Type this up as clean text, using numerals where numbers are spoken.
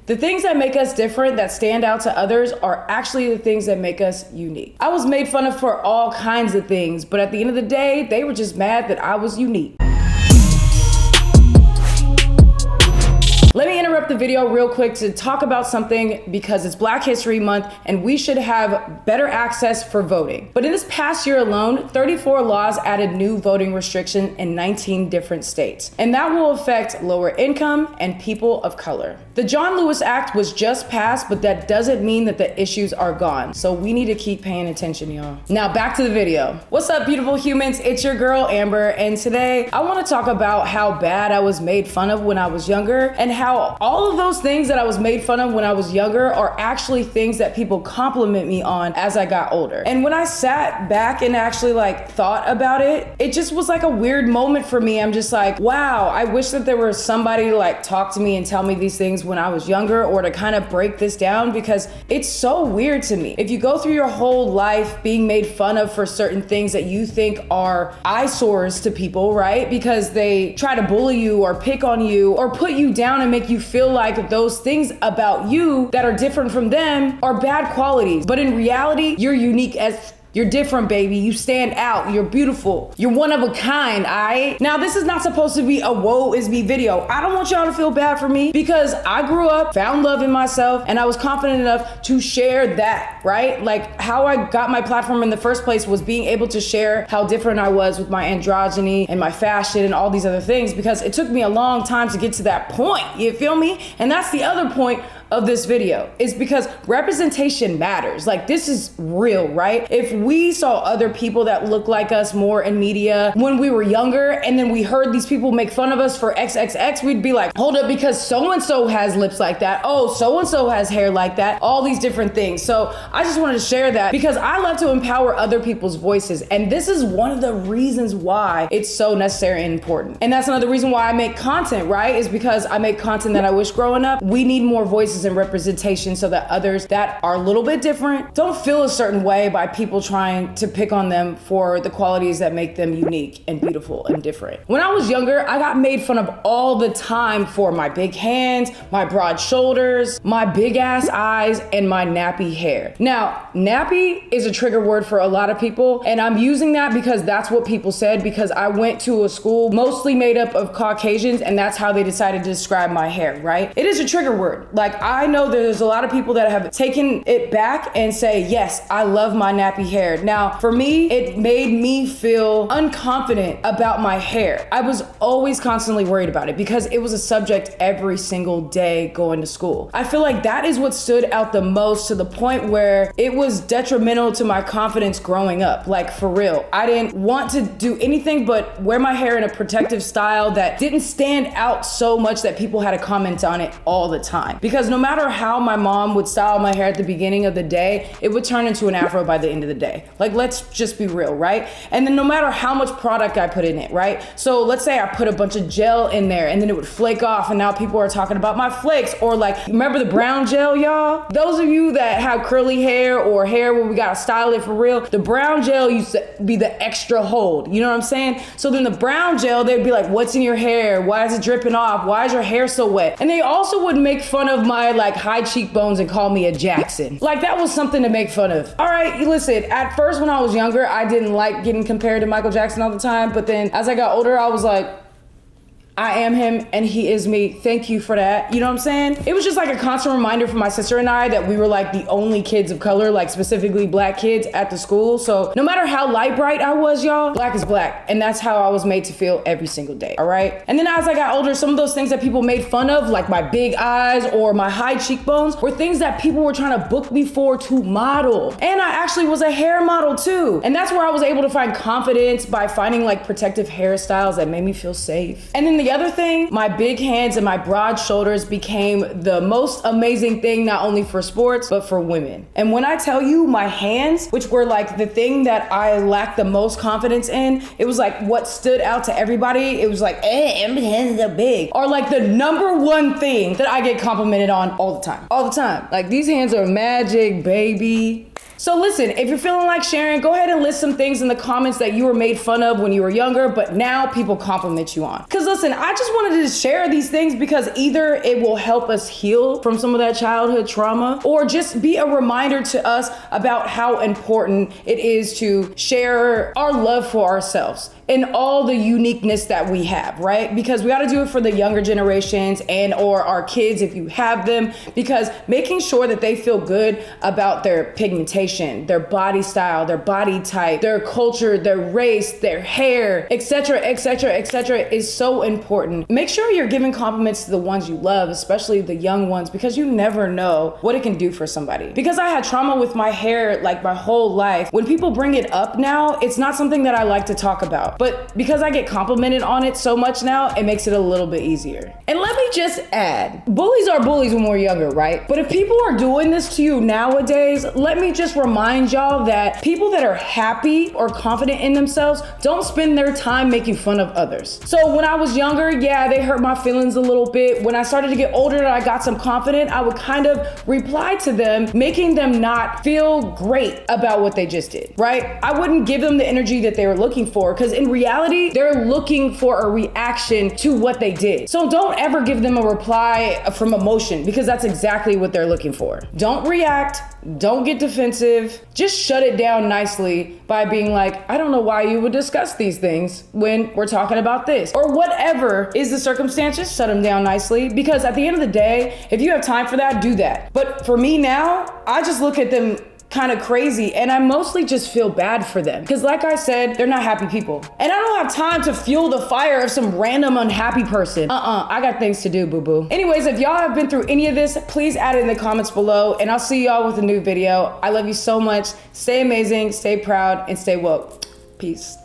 The things that make us different, that stand out to others, are actually the things that make us unique. I was made fun of for all kinds of things, but at the end of the day, they were just mad that I was unique. Let me interrupt the video real quick to talk about something because it's Black History Month and we should have better access for voting. But in this past year alone, 34 laws added new voting restrictions in 19 different states. And that will affect lower income and people of color. The John Lewis Act was just passed, but that doesn't mean that the issues are gone. So we need to keep paying attention, y'all. Now back to the video. What's up, beautiful humans? It's your girl, Amber. And today I want to talk about how bad I was made fun of when I was younger and how all of those things that I was made fun of when I was younger are actually things that people compliment me on as I got older. And when I sat back and actually thought about it, it just was like a weird moment for me. I'm just like, wow, I wish that there was somebody to talk to me and tell me these things when I was younger, or to kind of break this down, because it's so weird to me. If you go through your whole life being made fun of for certain things that you think are eyesores to people, right? Because they try to bully you or pick on you or put you down and make you feel like those things about you that are different from them are bad qualities. But in reality, you're unique as you're different, baby. You stand out. You're beautiful. You're one of a kind, alright? Now, this is not supposed to be a woe is me video. I don't want y'all to feel bad for me because I grew up, found love in myself, and I was confident enough to share that, right? Like, how I got my platform in the first place was being able to share how different I was with my androgyny and my fashion and all these other things, because it took me a long time to get to that point. You feel me? And that's the other point of this video, is because representation matters. Like, this is real, right? If we saw other people that look like us more in media when we were younger, and then we heard these people make fun of us for XXX, we'd be like, hold up, because so-and-so has lips like that. Oh, so-and-so has hair like that. All these different things. So I just wanted to share that because I love to empower other people's voices. And this is one of the reasons why it's so necessary and important. And that's another reason why I make content, right? Is because I make content that I wish growing up. We need more voices and representation so that others that are a little bit different don't feel a certain way by people trying to pick on them for the qualities that make them unique and beautiful and different. When I was younger, I got made fun of all the time for my big hands, my broad shoulders, my big ass eyes, and my nappy hair. Now, nappy is a trigger word for a lot of people, and I'm using that because that's what people said, because I went to a school mostly made up of Caucasians, and that's how they decided to describe my hair, right? It is a trigger word. Like, I know there's a lot of people that have taken it back and say, yes, I love my nappy hair. Now, for me, it made me feel unconfident about my hair. I was always constantly worried about it because it was a subject every single day going to school. I feel like that is what stood out the most, to the point where it was detrimental to my confidence growing up. Like, for real. I didn't want to do anything but wear my hair in a protective style that didn't stand out so much that people had to comment on it all the time. Because no matter how my mom would style my hair at the beginning of the day, it would turn into an afro by the end of the day. Like, let's just be real, right? And then no matter how much product I put in it, right? So let's say I put a bunch of gel in there and then it would flake off, and now people are talking about my flakes. Or like, remember the brown gel, y'all? Those of you that have curly hair or hair where we gotta style it for real, the brown gel used to be the extra hold, you know what I'm saying? So then the brown gel, they'd be like, what's in your hair? Why is it dripping off? Why is your hair so wet? And they also would make fun of my high cheekbones and call me a Jackson. Like, that was something to make fun of. All right, listen, at first when I was younger, I didn't like getting compared to Michael Jackson all the time, but then as I got older, I was like, I am him and he is me. Thank you for that. You know what I'm saying? It was just like a constant reminder for my sister and I that we were like the only kids of color, like specifically black kids at the school. So no matter how light bright I was, y'all, black is black. And that's how I was made to feel every single day, all right? And then as I got older, some of those things that people made fun of, like my big eyes or my high cheekbones, were things that people were trying to book me for to model. And I actually was a hair model too. And that's where I was able to find confidence by finding like protective hairstyles that made me feel safe. And then the other thing, my big hands and my broad shoulders became the most amazing thing, not only for sports, but for women. And when I tell you my hands, which were like the thing that I lacked the most confidence in, it was like what stood out to everybody. It was like, my hands are big. Or like the number one thing that I get complimented on all the time. All the time. Like, these hands are magic, baby. So listen, if you're feeling like sharing, go ahead and list some things in the comments that you were made fun of when you were younger, but now people compliment you on. Because listen, I just wanted to share these things because either it will help us heal from some of that childhood trauma, or just be a reminder to us about how important it is to share our love for ourselves and all the uniqueness that we have, right? Because we gotta do it for the younger generations and or our kids if you have them, because making sure that they feel good about their pigmentation, their body style, their body type, their culture, their race, their hair, etc., etc., etc., is so important. Make sure you're giving compliments to the ones you love, especially the young ones, because you never know what it can do for somebody. Because I had trauma with my hair like my whole life, when people bring it up now, it's not something that I like to talk about. But because I get complimented on it so much now, it makes it a little bit easier. And let me just add, bullies are bullies when we're younger, right? But if people are doing this to you nowadays, let me just remind y'all that people that are happy or confident in themselves don't spend their time making fun of others. So when I was younger, yeah, they hurt my feelings a little bit. When I started to get older and I got some confident, I would kind of reply to them, making them not feel great about what they just did, right? I wouldn't give them the energy that they were looking for, because in reality, they're looking for a reaction to what they did. So don't ever give them a reply from emotion, because that's exactly what they're looking for. Don't react, don't get defensive, just shut it down nicely by being like, I don't know why you would discuss these things when we're talking about this, or whatever is the circumstances, shut them down nicely, because at the end of the day, if you have time for that, do that. But for me now, I just look at them kind of crazy, and I mostly just feel bad for them, because like I said, they're not happy people, and I don't have time to fuel the fire of some random unhappy person. I got things to do, boo-boo. Anyways, if y'all have been through any of this, please add it in the comments below, and I'll see y'all with a new video. I love you so much. Stay amazing, stay proud, and stay woke. Peace.